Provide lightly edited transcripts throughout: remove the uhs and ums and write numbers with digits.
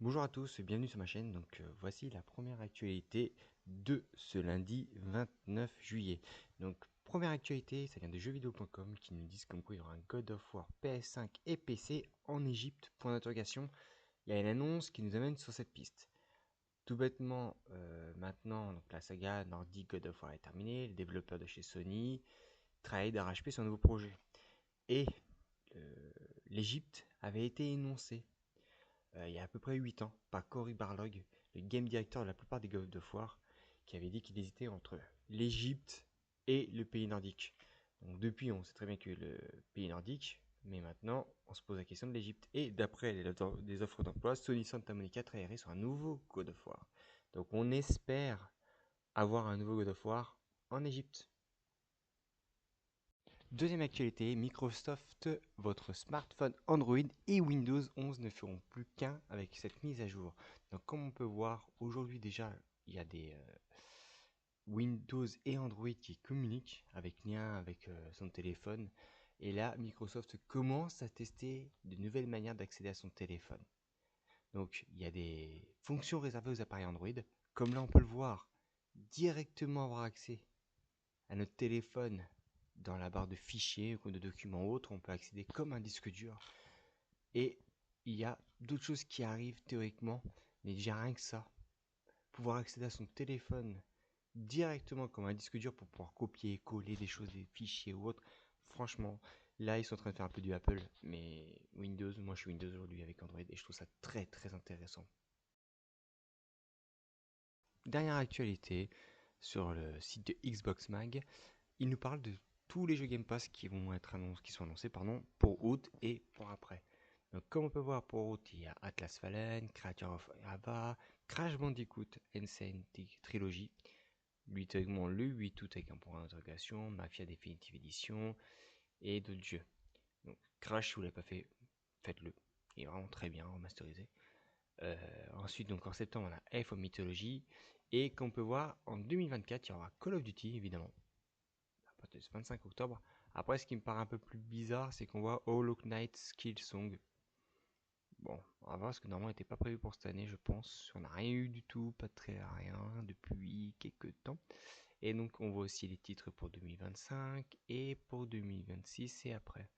Bonjour à tous, bienvenue sur ma chaîne. Voici la première actualité de ce lundi 29 juillet. Première actualité, ça vient de jeuxvideo.com qui nous disent comme quoi il y aura un God of War PS5 et PC en Égypte. Point d'interrogation. Il y a une annonce qui nous amène sur cette piste. Tout bêtement, maintenant, la saga nordique God of War est terminée. Le développeur de chez Sony travaille d'arrache-pied sur un nouveau projet. Et l'Égypte avait été énoncée il y a à peu près 8 ans par Cory Barlog, le game director de la plupart des God of War, qui avait dit qu'il hésitait entre l'Égypte et le pays nordique. Donc depuis, on sait très bien que le pays nordique, mais maintenant, on se pose la question de l'Égypte. Et d'après les offres d'emploi, Sony Santa Monica travaillerait sur un nouveau God of War. Donc on espère avoir un nouveau God of War en Égypte. Deuxième actualité, Microsoft, votre smartphone Android et Windows 11 ne feront plus qu'un avec cette mise à jour. Donc comme on peut voir, aujourd'hui déjà, il y a des Windows et Android qui communiquent avec lien avec son téléphone. Et là, Microsoft commence à tester de nouvelles manières d'accéder à son téléphone. Donc il y a des fonctions réservées aux appareils Android. Comme là, on peut le voir, directement avoir accès à notre téléphone dans la barre de fichiers ou de documents autres, on peut accéder comme un disque dur. Et il y a d'autres choses qui arrivent théoriquement, mais déjà rien que ça, pouvoir accéder à son téléphone directement comme un disque dur pour pouvoir copier, coller des choses, des fichiers ou autres. Franchement, là ils sont en train de faire un peu du Apple, mais Windows, moi je suis Windows aujourd'hui avec Android et je trouve ça très très intéressant. Dernière actualité sur le site de Xbox Mag, il nous parle de tous les jeux Game Pass qui sont annoncés pour août et pour après. Donc, comme on peut voir pour août, il y a Atlas Fallen, Creature of Ava, Crash Bandicoot, Insane Trilogy, lui théoriquement le 8 août avec un point d'interrogation, Mafia Definitive Edition et d'autres jeux. Donc Crash, si vous ne l'avez pas fait, faites-le. Il est vraiment très bien remasterisé. Ensuite, donc en septembre, on a Elf of Mythology. Et comme on peut voir, en 2024, il y aura Call of Duty, évidemment, à partir du 25 octobre. Après, ce qui me paraît un peu plus bizarre, c'est qu'on voit Hollow Knight Skill Song. Bon, on va voir, parce que normalement, il n'était pas prévu pour cette année, je pense. On n'a rien eu du tout, pas très rien, depuis quelques temps. Et donc, on voit aussi les titres pour 2025 et pour 2026 et après.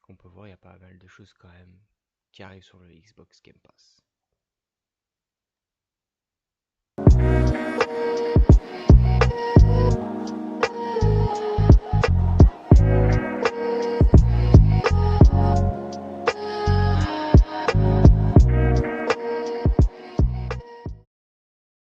On peut voir, il y a pas mal de choses quand même qui arrivent sur le Xbox Game Pass.